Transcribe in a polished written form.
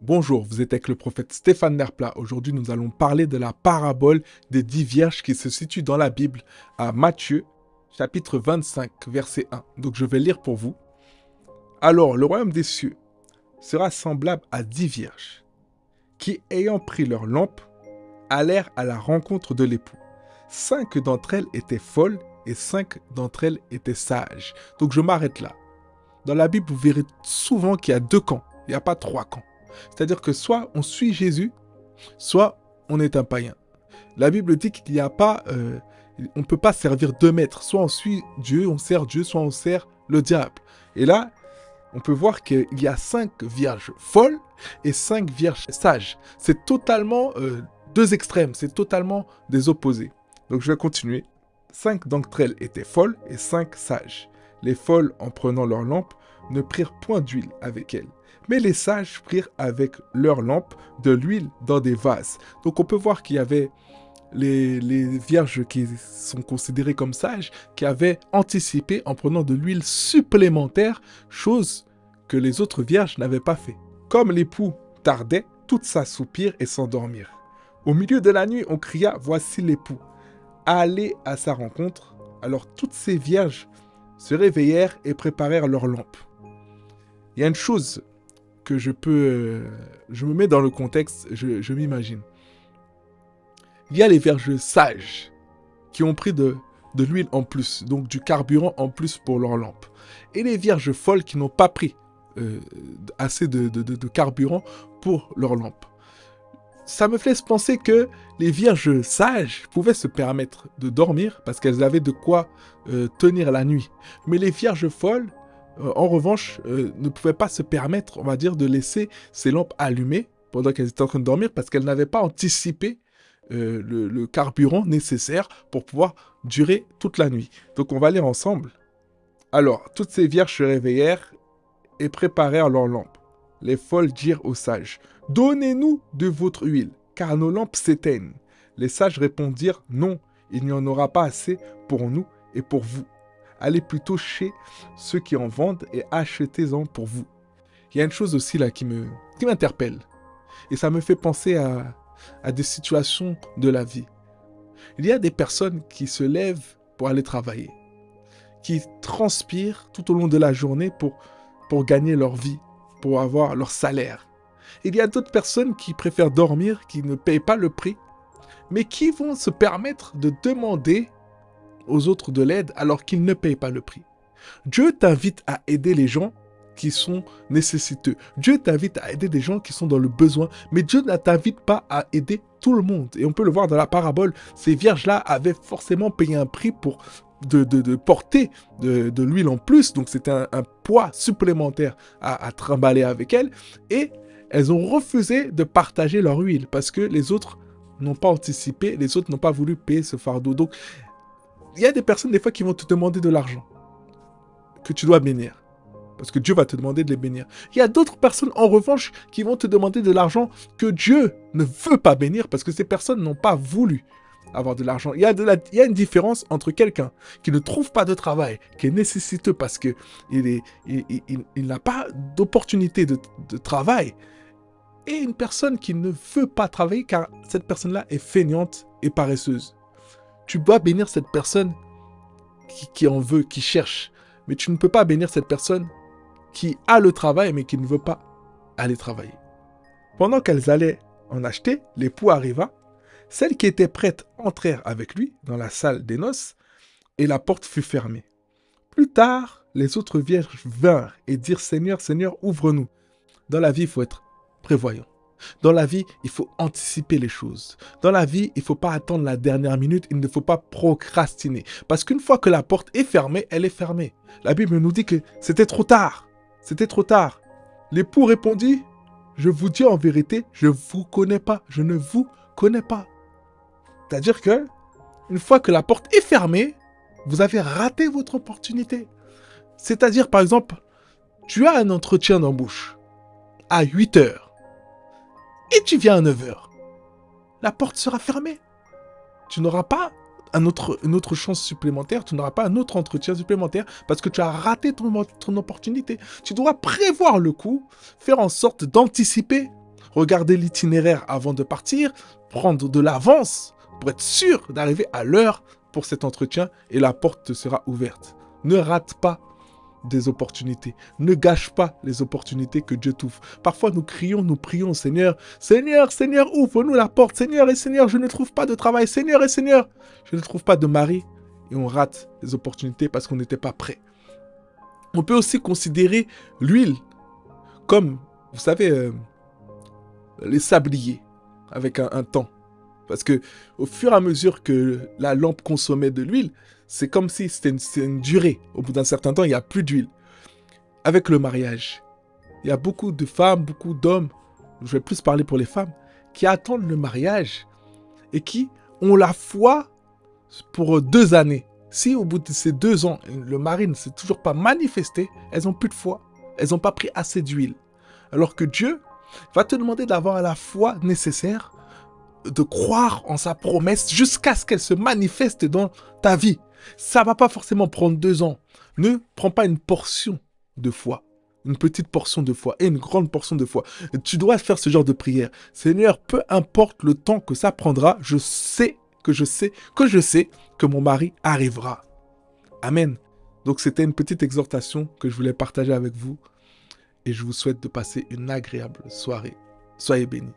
Bonjour, vous êtes avec le prophète Stéphane Nerpla. Aujourd'hui, nous allons parler de la parabole des 10 vierges qui se situe dans la Bible à Matthieu, chapitre 25, verset 1. Donc, je vais lire pour vous. Alors, le royaume des cieux sera semblable à 10 vierges qui, ayant pris leur lampe, allèrent à la rencontre de l'époux. 5 d'entre elles étaient folles et 5 d'entre elles étaient sages. Donc, je m'arrête là. Dans la Bible, vous verrez souvent qu'il y a 2 camps. Il n'y a pas 3 camps. C'est-à-dire que soit on suit Jésus, soit on est un païen. La Bible dit qu'il n'y a pas, on ne peut pas servir 2 maîtres. Soit on suit Dieu, on sert Dieu, soit on sert le diable. Et là, on peut voir qu'il y a 5 vierges folles et 5 vierges sages. C'est totalement 2 extrêmes, c'est totalement des opposés. Donc je vais continuer. 5 d'entre elles étaient folles et 5 sages. Les folles, en prenant leur lampe, ne prirent point d'huile avec elles. Mais les sages prirent avec leurs lampes de l'huile dans des vases. Donc on peut voir qu'il y avait les vierges qui sont considérées comme sages, qui avaient anticipé en prenant de l'huile supplémentaire, chose que les autres vierges n'avaient pas fait. Comme l'époux tardait, toutes s'assoupirent et s'endormirent. Au milieu de la nuit, on cria « Voici l'époux ». Allez à sa rencontre. Alors toutes ces vierges se réveillèrent et préparèrent leurs lampes. Il y a une chose que je me mets dans le contexte, je m'imagine. Il y a les vierges sages qui ont pris de l'huile en plus, donc du carburant en plus pour leur lampe. Et les vierges folles qui n'ont pas pris assez de carburant pour leur lampe. Ça me fait penser que les vierges sages pouvaient se permettre de dormir parce qu'elles avaient de quoi tenir la nuit. Mais les vierges folles, en revanche, ne pouvaient pas se permettre, on va dire, de laisser ces lampes allumées pendant qu'elles étaient en train de dormir parce qu'elles n'avaient pas anticipé le carburant nécessaire pour pouvoir durer toute la nuit. Donc on va lire ensemble. Alors, toutes ces vierges se réveillèrent et préparèrent leurs lampes. Les folles dirent aux sages, « Donnez-nous de votre huile, car nos lampes s'éteignent. » Les sages répondirent, « Non, il n'y en aura pas assez pour nous et pour vous. Allez plutôt chez ceux qui en vendent et achetez-en pour vous. » Il y a une chose aussi là qui m'interpelle. Et ça me fait penser à des situations de la vie. Il y a des personnes qui se lèvent pour aller travailler, qui transpirent tout au long de la journée pour gagner leur vie, pour avoir leur salaire. Il y a d'autres personnes qui préfèrent dormir, qui ne payent pas le prix, mais qui vont se permettre de demander aux autres de l'aide alors qu'ils ne payent pas le prix. Dieu t'invite à aider les gens qui sont nécessiteux. Dieu t'invite à aider des gens qui sont dans le besoin, mais Dieu ne t'invite pas à aider tout le monde. Et on peut le voir dans la parabole, ces vierges-là avaient forcément payé un prix pour de porter de l'huile en plus, donc c'était un poids supplémentaire à trimballer avec elles, et elles ont refusé de partager leur huile parce que les autres n'ont pas anticipé, les autres n'ont pas voulu payer ce fardeau. Donc, il y a des personnes des fois qui vont te demander de l'argent que tu dois bénir. Parce que Dieu va te demander de les bénir. Il y a d'autres personnes, en revanche, qui vont te demander de l'argent que Dieu ne veut pas bénir parce que ces personnes n'ont pas voulu avoir de l'argent. Il y a une différence entre quelqu'un qui ne trouve pas de travail, qui est nécessiteux parce qu'il n'a pas d'opportunité de travail, et une personne qui ne veut pas travailler car cette personne-là est feignante et paresseuse. Tu dois bénir cette personne qui en veut, qui cherche. Mais tu ne peux pas bénir cette personne qui a le travail, mais qui ne veut pas aller travailler. Pendant qu'elles allaient en acheter, l'époux arriva. Celles qui étaient prêtes entrèrent avec lui dans la salle des noces, et la porte fut fermée. Plus tard, les autres vierges vinrent et dirent « Seigneur, Seigneur, ouvre-nous » Dans la vie, il faut être prévoyant. Dans la vie, il faut anticiper les choses. Dans la vie, il ne faut pas attendre la dernière minute, il ne faut pas procrastiner. Parce qu'une fois que la porte est fermée, elle est fermée. La Bible nous dit que c'était trop tard. C'était trop tard. L'époux répondit, « Je vous dis en vérité, je ne vous connais pas. Je ne vous connais pas. » C'est-à-dire que, une fois que la porte est fermée, vous avez raté votre opportunité. C'est-à-dire, par exemple, tu as un entretien d'embauche à 8 heures. Et tu viens à 9 heures. La porte sera fermée. Tu n'auras pas une autre chance supplémentaire, tu n'auras pas un autre entretien supplémentaire parce que tu as raté ton opportunité. Tu dois prévoir le coup, faire en sorte d'anticiper Regarder l'itinéraire avant de partir, prendre de l'avance pour être sûr d'arriver à l'heure pour cet entretien et la porte te sera ouverte. Ne rate pas des opportunités. Ne gâche pas les opportunités que Dieu t'ouvre. Parfois, nous crions, nous prions, Seigneur, Seigneur, Seigneur, ouvre-nous la porte. Seigneur et Seigneur, je ne trouve pas de travail. Seigneur et Seigneur, je ne trouve pas de mari. Et on rate les opportunités parce qu'on n'était pas prêt. On peut aussi considérer l'huile comme, vous savez, les sabliers avec un temps. Parce que au fur et à mesure que la lampe consommait de l'huile, c'est comme si c'était une durée. Au bout d'un certain temps, il n'y a plus d'huile. Avec le mariage, il y a beaucoup de femmes, beaucoup d'hommes, je vais plus parler pour les femmes, qui attendent le mariage et qui ont la foi pour 2 années. Si au bout de ces 2 ans, le mari ne s'est toujours pas manifesté, elles n'ont plus de foi. Elles n'ont pas pris assez d'huile. Alors que Dieu va te demander d'avoir la foi nécessaire, de croire en sa promesse jusqu'à ce qu'elle se manifeste dans ta vie. Ça ne va pas forcément prendre 2 ans. Ne prends pas une portion de foi. Une petite portion de foi et une grande portion de foi. Tu dois faire ce genre de prière. Seigneur, peu importe le temps que ça prendra, je sais que mon mari arrivera. Amen. Donc c'était une petite exhortation que je voulais partager avec vous. Et je vous souhaite de passer une agréable soirée. Soyez bénis.